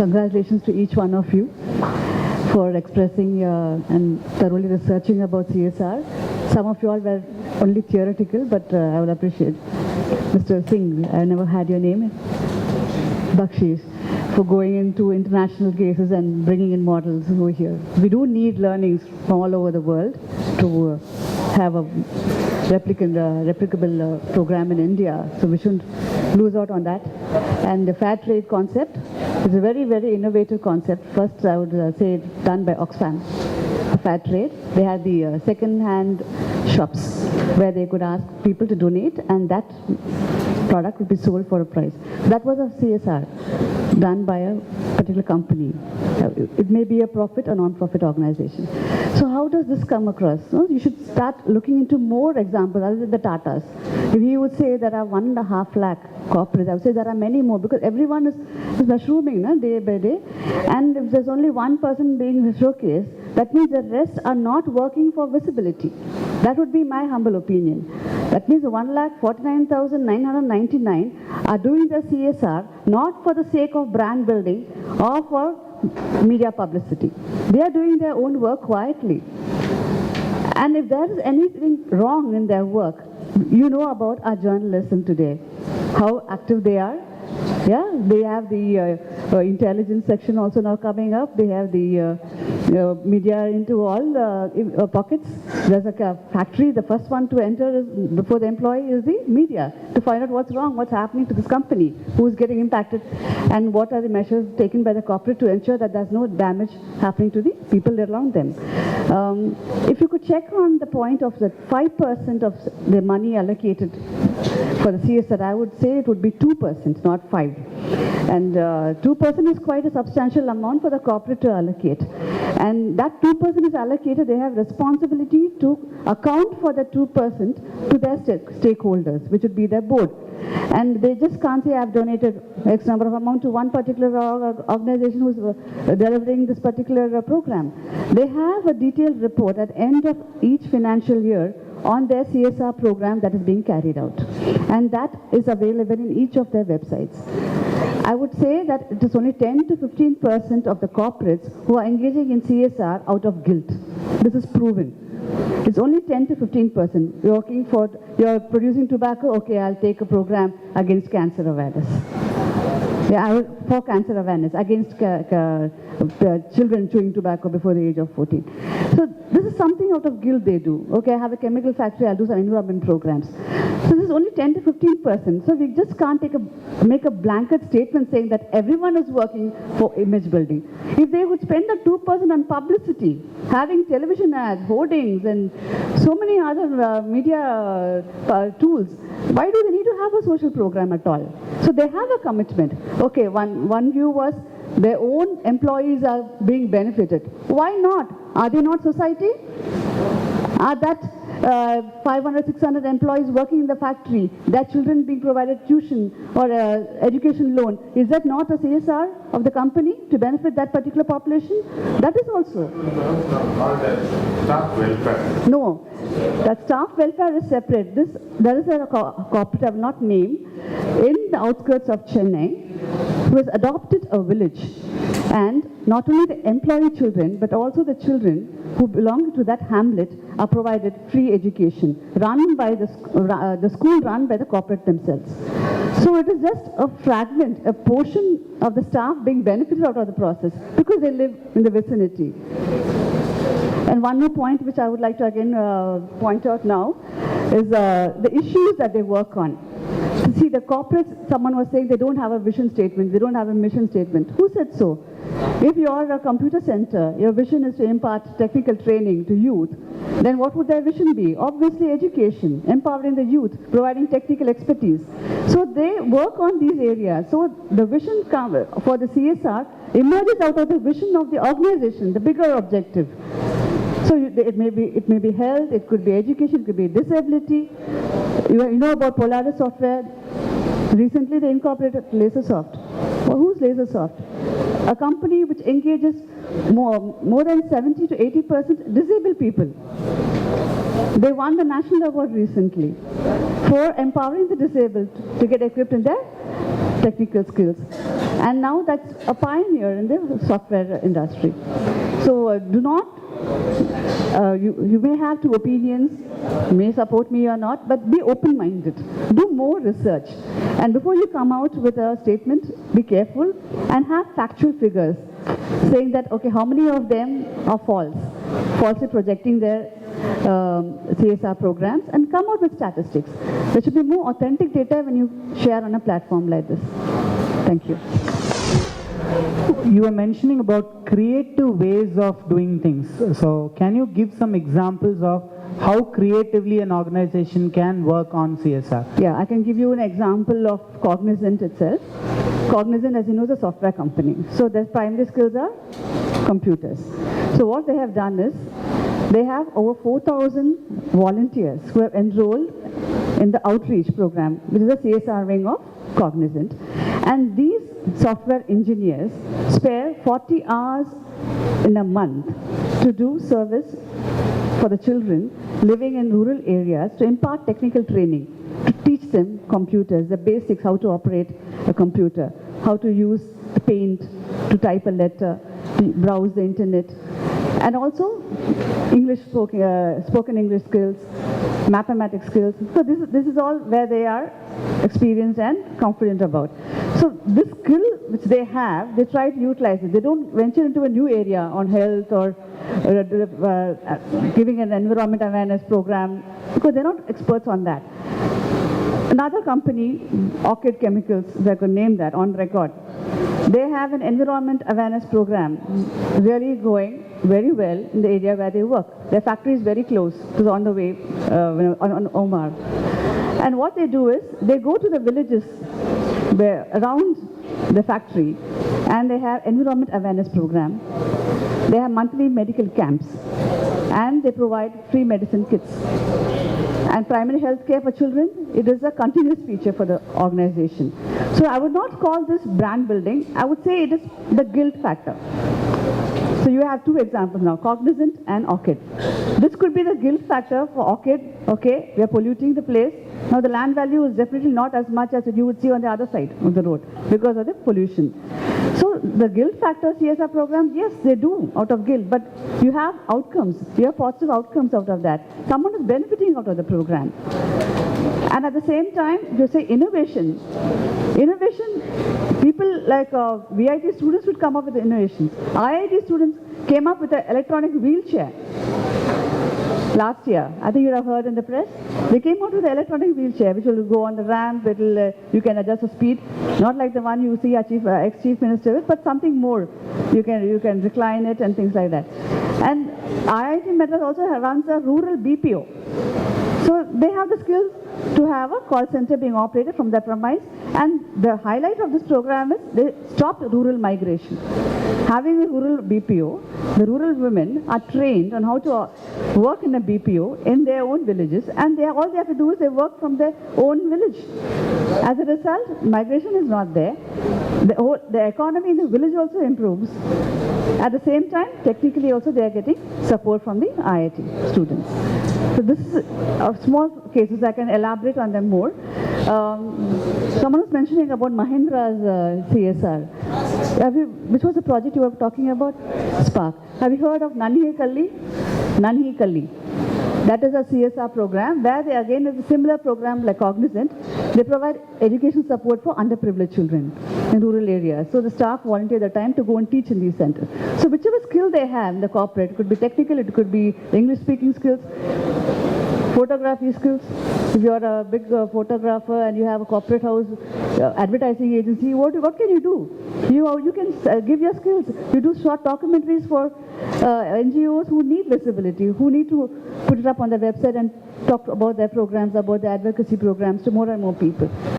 congratulations to each one of you for expressing and thoroughly researching about CSR. Some of you all were only theoretical, but I will appreciate. Mr. Singh, I never had your name. Bakshish, for going into international cases and bringing in models over here. We do need learnings from all over the world to have a replicable program in India, so we shouldn't lose out on that. And the fair trade concept is a very, very innovative concept. First, I would say it's done by Oxfam, fair trade. They had the second-hand shops where they could ask people to donate, and that product would be sold for a price. That was a CSR done by a particular company. It may be a profit or non-profit organization. So how does this come across? No, you should start looking into more examples other than the Tatas. If you would say there are 1.5 lakh corporates, I would say there are many more, because everyone is mushrooming day by day. And if there's only one person being showcased, that means the rest are not working for visibility. That would be my humble opinion. That means 1,49,999 are doing the CSR not for the sake of brand building or for media publicity. They are doing their own work quietly. And if there is anything wrong in their work, you know about our journalism today, how active they are. Yeah, they have the intelligence section also now coming up. They have the media into all pockets. There's a factory. The first one to enter before the employee is the media, to find out what's wrong, what's happening to this company, who's getting impacted, and what are the measures taken by the corporate to ensure that there's no damage happening to the people around them. If you could check on the point of the 5% of the money allocated for the CSR, I would say it would be 2%, not 5%. And 2% is quite a substantial amount for the corporate to allocate. And that 2% is allocated, they have responsibility to account for the 2% to their stakeholders, which would be their board. And they just can't say, I've donated X number of amount to one particular organization who's delivering this particular program. They have a detailed report at the end of each financial year on their CSR program that is being carried out. And that is available in each of their websites. I would say that it is only 10 to 15% of the corporates who are engaging in CSR out of guilt. This is proven. It's only 10 to 15%. You're producing tobacco, okay, I'll take a program against cancer awareness. Yeah, for cancer awareness, against children chewing tobacco before the age of 14. So this is something out of guilt they do. Okay, I have a chemical factory, I'll do some environment programs. So this is only 10 to 15%. So we just can't make a blanket statement saying that everyone is working for image building. If they would spend the 2% on publicity, having television ads, hoardings, and so many other media tools, why do they need to have a social program at all? So they have a commitment. Okay, one view was their own employees are being benefited. Why not? Are they not society? Are that 500, 600 employees working in the factory, their children being provided tuition or education loan, is that not a CSR of the company to benefit that particular population? That is also. Staff welfare. No, that staff welfare is separate. There is a corporate I will not name in the outskirts of Chennai who has adopted a village, and not only the employee children but also the children who belong to that hamlet are provided free education run by the school run by the corporate themselves. So it is just a fragment, a portion of the staff being benefited out of the process because they live in the vicinity. And one more point which I would like to again point out now is the issues that they work on. So see, the corporates, someone was saying they don't have a vision statement, they don't have a mission statement. Who said so? If you are a computer center, your vision is to impart technical training to youth, then what would their vision be? Obviously education, empowering the youth, providing technical expertise. So they work on these areas. So the vision for the CSR emerges out of the vision of the organization, the bigger objective. So it may be health, it could be education, it could be disability. You know about Polaris Software. Recently they incorporated Lasersoft. Well, who's Lasersoft? A company which engages more than 70 to 80% disabled people. They won the national award recently for empowering the disabled to get equipped in their technical skills. And now that's a pioneer in the software industry. So do not, you may have two opinions, you may support me or not, but be open-minded. Do more research. And before you come out with a statement, be careful and have factual figures saying that, okay, how many of them are false, falsely projecting their CSR programs, and come out with statistics. There should be more authentic data when you share on a platform like this. Thank you. You were mentioning about creative ways of doing things. So can you give some examples of how creatively an organization can work on CSR? Yeah, I can give you an example of Cognizant itself. Cognizant, as you know, is a software company. So their primary skills are computers. So what they have done is, they have over 4,000 volunteers who have enrolled in the outreach program, which is a CSR wing of Cognizant. And these software engineers spare 40 hours in a month to do service for the children living in rural areas, to impart technical training, to teach them computers, the basics, how to operate a computer, how to use the paint, to type a letter, to browse the internet, and also English spoken English skills, mathematics skills. So this is all where they are experienced and confident about. So this skill which they have, they try to utilize it. They don't venture into a new area on health or giving an environment awareness program, because they're not experts on that. Another company, Orchid Chemicals, if I could name that on record, they have an environment awareness program really going very well in the area where they work. Their factory is very close, it is on the way, on Omar. And what they do is, they go to the villages where, around the factory, and they have environment awareness program. They have monthly medical camps, and they provide free medicine kits. And primary health care for children, it is a continuous feature for the organization. So I would not call this brand building, I would say it is the guilt factor. So you have two examples now, Cognizant and Orchid. This could be the guilt factor for Orchid. Okay, we are polluting the place. Now the land value is definitely not as much as you would see on the other side of the road because of the pollution. So the guilt factor CSR program, yes, they do out of guilt, but you have outcomes, you have positive outcomes out of that. Someone is benefiting out of the program. And at the same time, you say innovation. Innovation, people like VIT students would come up with innovations. IIT students came up with an electronic wheelchair last year. I think you have heard in the press. They came out with an electronic wheelchair which will go on the ramp, you can adjust the speed, not like the one you see our ex-chief minister with, but something more. You can recline it and things like that. And IIT Madras also runs a rural BPO. So they have the skills to have a call center being operated from their premise, and the highlight of this program is they stopped rural migration. Having a rural BPO, the rural women are trained on how to work in a BPO in their own villages, and all they have to do is they work from their own village. As a result, migration is not there. The economy in the village also improves. At the same time, technically also they are getting support from the IIT students. So this is small cases, I can elaborate on them more. Someone was mentioning about Mahindra's CSR. Which was the project you were talking about? Spark. Have you heard of Nanhi Kalli? Nanhi Kalli. That is a CSR program where they again is a similar program like Cognizant. They provide education support for underprivileged children in rural areas. So the staff volunteer the time to go and teach in these centers. So whichever skill they have in the corporate, it could be technical, it could be English speaking skills, photography skills. If you are a big photographer and you have a corporate house, advertising agency, what can you do? You can give your skills. You do short documentaries for NGOs who need visibility, who need to put it up on their website and talk about their programs, about their advocacy programs to more and more people.